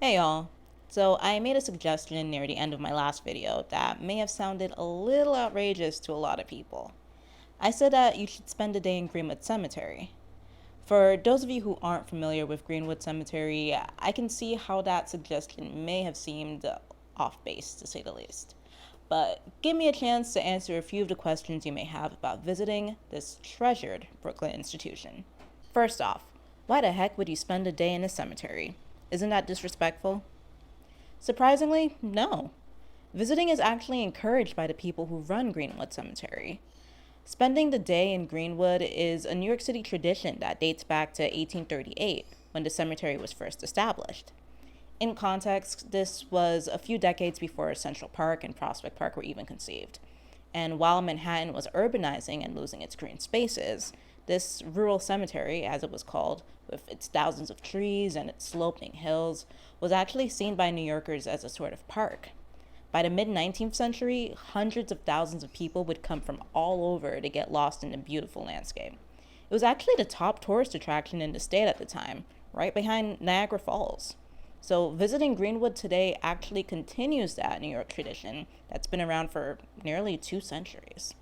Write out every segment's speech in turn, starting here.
Hey y'all. So I made a suggestion near the end of my last video that may have sounded a little outrageous to a lot of people. I said that you should spend a day in Greenwood Cemetery. For those of you who aren't familiar with Greenwood Cemetery, I can see how that suggestion may have seemed off base, to say the least. But give me a chance to answer a few of the questions you may have about visiting this treasured Brooklyn institution. First off, why the heck would you spend a day in a cemetery? Isn't that disrespectful? Surprisingly, no. Visiting is actually encouraged by the people who run Greenwood Cemetery. Spending the day in Greenwood is a New York City tradition that dates back to 1838, when the cemetery was first established. In context, this was a few decades before Central Park and Prospect Park were even conceived. And while Manhattan was urbanizing and losing its green spaces, this rural cemetery, as it was called, with its thousands of trees and its sloping hills, was actually seen by New Yorkers as a sort of park. By the mid 19th century, hundreds of thousands of people would come from all over to get lost in the beautiful landscape. It was actually the top tourist attraction in the state at the time, right behind Niagara Falls. So visiting Greenwood today actually continues that New York tradition that's been around for nearly 2 centuries.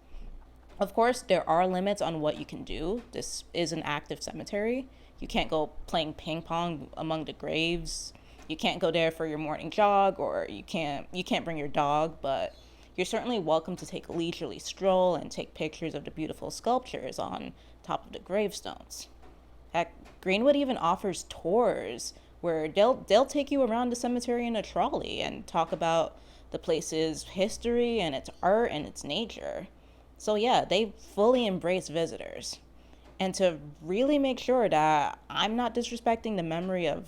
Of course, there are limits on what you can do. This is an active cemetery. You can't go playing ping pong among the graves. You can't go there for your morning jog, or you can't bring your dog, but you're certainly welcome to take a leisurely stroll and take pictures of the beautiful sculptures on top of the gravestones. Heck, Greenwood even offers tours where they'll take you around the cemetery in a trolley and talk about the place's history and its art and its nature. So yeah, they fully embrace visitors. And to really make sure that I'm not disrespecting the memory of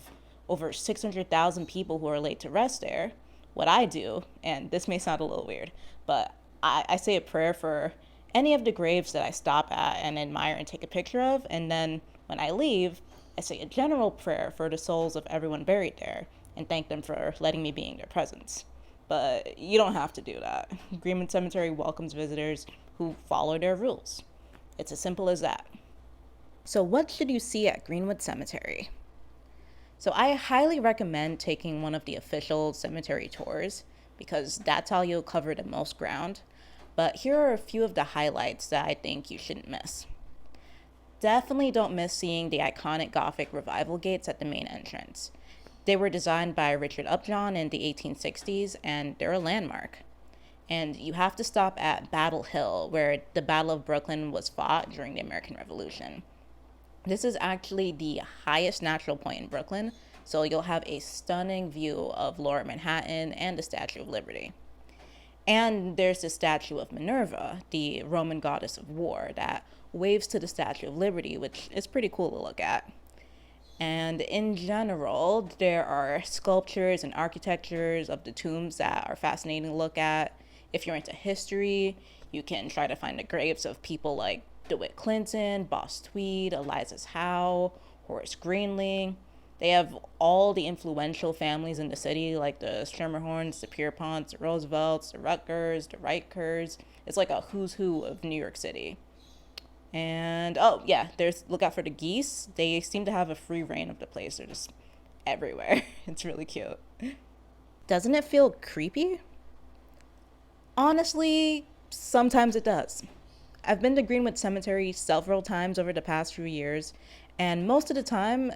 over 600,000 people who are laid to rest there, what I do, and this may sound a little weird, but I say a prayer for any of the graves that I stop at and admire and take a picture of, and then when I leave, I say a general prayer for the souls of everyone buried there and thank them for letting me be in their presence. But you don't have to do that. Greenwood Cemetery welcomes visitors who follow their rules. It's as simple as that. So, what should you see at Greenwood Cemetery? So, I highly recommend taking one of the official cemetery tours because that's how you'll cover the most ground. But here are a few of the highlights that I think you shouldn't miss. Definitely don't miss seeing the iconic Gothic revival gates at the main entrance. They were designed by Richard Upjohn in the 1860s, and they're a landmark. And you have to stop at Battle Hill, where the Battle of Brooklyn was fought during the American Revolution. This is actually the highest natural point in Brooklyn, so you'll have a stunning view of Lower Manhattan and the Statue of Liberty. And there's the statue of Minerva, the Roman goddess of war, that waves to the Statue of Liberty, which is pretty cool to look at. And in general, there are sculptures and architectures of the tombs that are fascinating to look at. If you're into history, you can try to find the graves of people like DeWitt Clinton, Boss Tweed, Eliza Howe, Horace Greeley. They have all the influential families in the city, like the Schermerhorns, the Pierponts, the Roosevelts, the Rutgers, the Rikers. It's like a who's who of New York City. And oh yeah, there's look out for the geese. They seem to have a free reign of the place. They're just everywhere. It's really cute. Doesn't it feel creepy? Honestly, sometimes it does. I've been to Greenwood Cemetery several times over the past few years, and most of the time,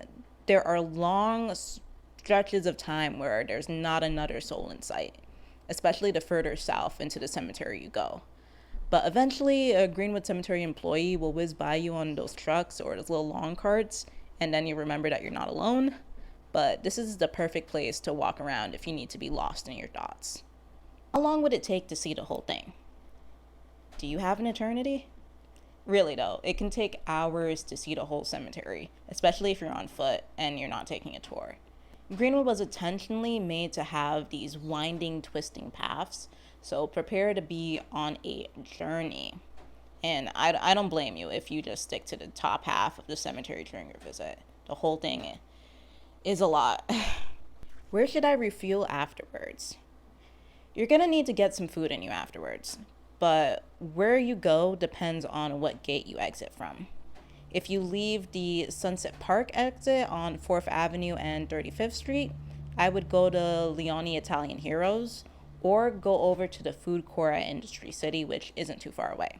there are long stretches of time where there's not another soul in sight, especially the further south into the cemetery you go. But eventually, a Greenwood Cemetery employee will whiz by you on those trucks or those little long carts, and then you remember that you're not alone. But this is the perfect place to walk around if you need to be lost in your thoughts. How long would it take to see the whole thing? Do you have an eternity? Really though, it can take hours to see the whole cemetery, especially if you're on foot and you're not taking a tour. Greenwood was intentionally made to have these winding, twisting paths, so prepare to be on a journey. And I don't blame you if you just stick to the top half of the cemetery during your visit. The whole thing is a lot. Where should I refuel afterwards? You're gonna need to get some food in you afterwards, but where you go depends on what gate you exit from. If you leave the Sunset Park exit on 4th Avenue and 35th Street, I would go to Leone Italian Heroes or go over to the food court at Industry City, which isn't too far away.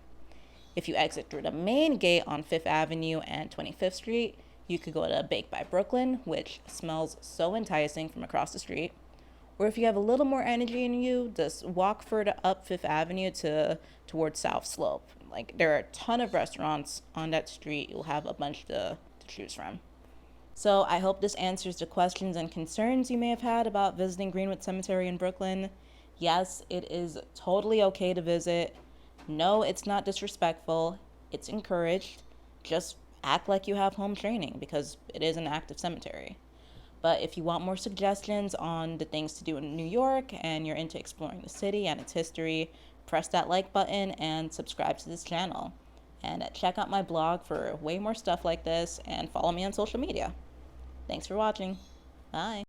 If you exit through the main gate on 5th Avenue and 25th Street, you could go to Bake by Brooklyn, which smells so enticing from across the street. Or if you have a little more energy in you, just walk further up 5th Avenue towards South Slope. Like, there are a ton of restaurants on that street. You'll have a bunch to choose from. So I hope this answers the questions and concerns you may have had about visiting Greenwood Cemetery in Brooklyn. Yes, it is totally okay to visit. No, it's not disrespectful. It's encouraged. Just act like you have home training because it is an active cemetery. But if you want more suggestions on the things to do in New York and you're into exploring the city and its history, press that like button and subscribe to this channel. And check out my blog for way more stuff like this and follow me on social media. Thanks for watching. Bye.